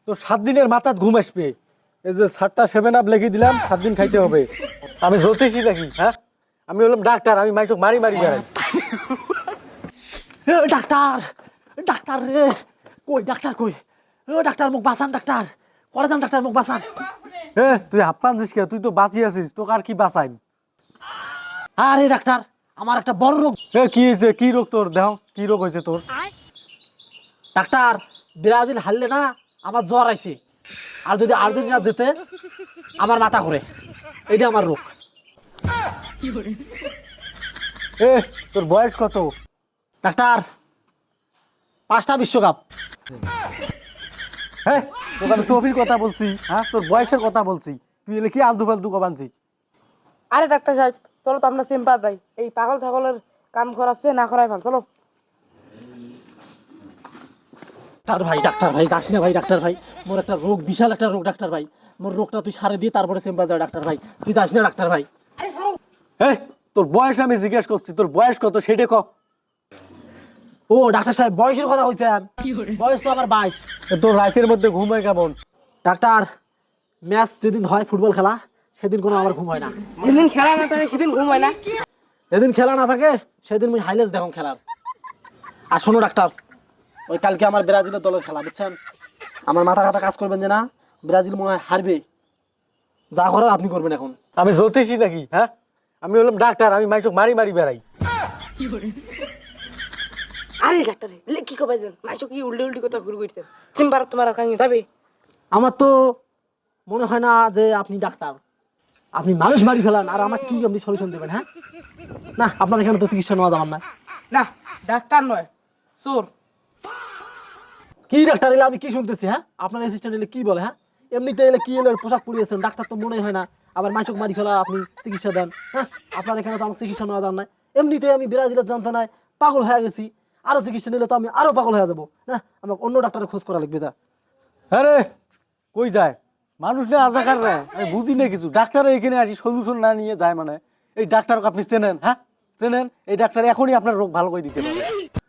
তো 7 দিনের মাথায় ঘুম আসবে। এই যে 7টা 7 আপ লিখে দিলাম, 7 দিন খাইতে হবে। আমি জ্যোতিষী নাকি? হ্যাঁ, আমি হলাম ডাক্তার, আমি মাইসক মারি মারি বেড়াই। ডাক্তার, ডাক্তার রে, কই ডাক্তার কই? ডাক্তার মুখ বাঁচান, ডাক্তার করে দেন, ডাক্তার মুখ বাঁচান। তুই হাপ্পান দিস কে? তুই তো বাঁচি আছিস, তোকে আর কি বাঁচাইম? আরে ডাক্তার, আমার একটা বড় রোগ। কি হয়েছে? কি রোগ তোর? দেহ কি রোগ হয়েছে তোর? ডাক্তার, ব্রাজিল হারলে না আমার জ্বর আইছে, আর যদি আর্জেন্টিনা যেতে আমার মাথা ঘুরে। এইটা আমার রোগ। তোর বয়স কত? ডাক্তার, 5টা বিশ্বকাপ। তোকে আমি ট্রফির কথা বলছি, হ্যাঁ তোর বয়সের কথা বলছি। তুই এলে কি আলতু ফালতু কবানছিস? আরে ডাক্তার সাহেব, চলো তো আমরা সিম্পা দেয়, এই পাগল ছাগলের কাম করাচ্ছে না করাই ভালো, চলো। ডাক্তার ভাই, ডাক্তার ভাই কাশ না ভাই, ডাক্তার ভাই মোর একটা রোগ, বিশাল একটা রোগ। ডাক্তার ভাই, মোর রোগটা তুই সারে দিয়ে তারপরে চেম্বার যাও। ডাক্তার ভাই তুই যাস না, ডাক্তার ভাই। তোর বয়স আমি জিজ্ঞেস করছি, তোর বয়স কত সেটা ক। ও ডাক্তার সাহেব, বয়সের কথা কইছেন? বয়স তো আমার 22। তোর রাতের মধ্যে ঘুম হয় কেমন? ডাক্তার, ম্যাচ যেদিন হয় ফুটবল খেলা, সেদিন কোনো আমার ঘুম হয় না। যেদিন খেলা না থাকে সেদিন ঘুম হয় না। যেদিন খেলা না থাকে সেদিন মুই হাইলাইটস দেখুন খেলার। আর শোনো ডাক্তার, ওই কালকে আমার ব্রাজিলের দলের খেলা, বুঝছেন? আমার মাথা কাটা কাজ করবেন যে না, ব্রাজিল মনে হয় হারবে। যা করার আপনি করবেন এখন। আমি জ্যোতিষী নাকি? হ্যাঁ, আমি হলাম ডাক্তার, আমি মাইসক মারি মারি বেড়াই। আরে ডাক্তার কি কবে দেন মাইছো কি উল্টি উল্টি কথা ঘুরে ঘুরতেন সিম্বার তোমার কাহিনী যাবে। আমার তো মনে হয় না যে আপনি ডাক্তার। আপনি মানুষ মারি ফেলান, আর আমার কি আপনি সলিউশন দেবেন? হ্যাঁ না, আপনার এখানে তো চিকিৎসা নেওয়া যাবার না। না ডাক্তার নয়, চোর। কি ডাক্তার এলে আমি কি শুনতেছি? হ্যাঁ, আপনার অ্যাসিস্ট্যান্ট এলে কি বলে? হ্যাঁ, এমনিতে এলে কি এলে পোশাক পরিয়েছেন, ডাক্তার তো মনে হয় না। আবার মাইসক মারি ফেলা আপনি চিকিৎসা দেন? হ্যাঁ, আপনার এখানে তো আমাকে চিকিৎসা নেওয়া যান না। এমনিতে আমি ব্রাজিলের যন্ত্রণায় পাগল হয়ে গেছি, আরো চিকিৎসা নিলে তো আমি আরো পাগল হয়ে যাবো। না, আমাকে অন্য ডাক্তারের খোঁজ করা লাগবে। আরে কই যায় মানুষ না আজাকার রে? আমি বুঝি না কিছু। ডাক্তার এখানে আসি সলিউশন না নিয়ে যায় মানে? এই ডাক্তারকে আপনি চেনেন? হ্যাঁ চেনেন? এই ডাক্তার এখনই আপনার রোগ ভালো করে দিতে পারে।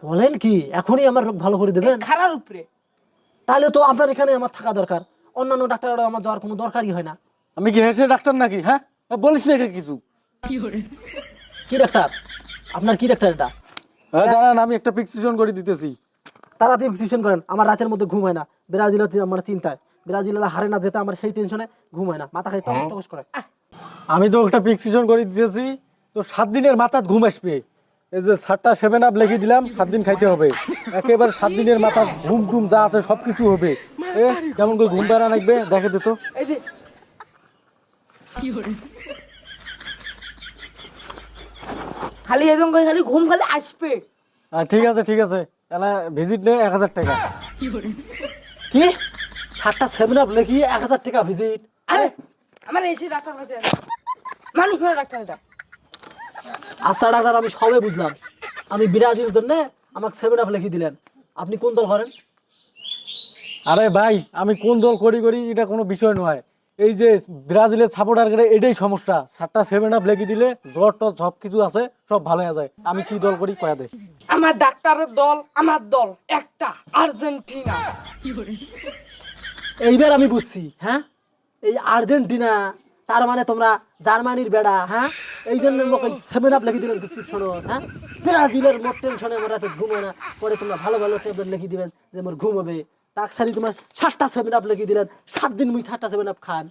বলেন কি এখনই আমার রোগ ভালো করে দেবেন? খারার উপরে তাহলে তো আপনার এখানে আমার থাকা দরকার। অন্যান্য ডাক্তাররা আমার যাওয়ার কোনো দরকারই হয় না। আমি কি হেসে ডাক্তার নাকি? হ্যাঁ, বলিস না কিছু। কি ডাক্তার? আপনার কি ডাক্তার এটা? দাঁড়ান, আমি একটা প্রেসক্রিপশন করে দিতেছি। তাড়াতাড়ি প্রেসক্রিপশন করেন। আমার রাতের মধ্যে ঘুম হয় না, ব্রাজিলের যে আমার চিন্তায়। ব্রাজিলের হারে না যেতে আমার সেই টেনশনে ঘুম হয় না, মাথা খালি টকস টকস করে। আমি তো একটা প্রেসক্রিপশন করে দিতেছি, তো 7 দিনের মাথায় ঘুম আসবে। এই যে 7টা 7 আপ লিখে দিলাম, 7 দিন খাইতে হবে। একেবারে 7 দিনের মাথায় ঘুম টুম যা আছে সবকিছু হবে। কেমন করে ঘুম পাড়া লাগবে দেখে দিত। এই যে খালি এরকম করে খালি ঘুম খালি আসবে। ঠিক আছে ঠিক আছে, তাহলে ভিজিট নেই 1000 টাকা। কি 7টা 7 আপ লিখি 1000 টাকা ভিজিট? আরে আমার এসে ডাক্তার কাছে মানুষ মারা ডাক্তার এটা। আচ্ছা ডাক্তার, আমি সবে বুঝলাম। আমি ব্রাজিলের জন্য আমাকে 7 আপ লিখে দিলেন। আপনি কোন দল করেন? আরে ভাই, আমি কোন দল করি করি এটা কোনো বিষয় নয়। এই যে ব্রাজিলের সাপোর্টার করে এটাই সমস্যা। 7টা 7 আপ লিখে দিলে জ্বর টর সব কিছু আছে, সব ভালো হয়ে যায়। আমি কি দল করি কয়া দে। আমার ডাক্তারের দল, আমার দল একটা, আর্জেন্টিনা। এইবার আমি বুঝছি। হ্যাঁ, এই আর্জেন্টিনা, তার মানে তোমরা জার্মানির বেড়া। হ্যাঁ, এই জন্য 7 আপ লিখে দিলেন প্রেসক্রিপশন। হ্যাঁ, ব্রাজিলের মোট টেনশনে আমার রাতে ঘুম হয় না। পরে তোমরা ভালো ভালো ট্যাবলেট লিখে দিবেন যে আমার ঘুম হবে। তাক সারি তোমার 7টা 7 আপ লিখে দিলেন, 7 দিন মুই 7টা 7 আপ খান।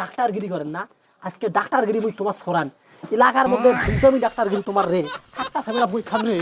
ডাক্তারগিরি করেন না আজকে? ডাক্তারগিরি মুই তোমার ছড়ান এলাকার মধ্যে, আমি ডাক্তারগিরি তোমার রে। 7টা 7 আপ মুই খান রে।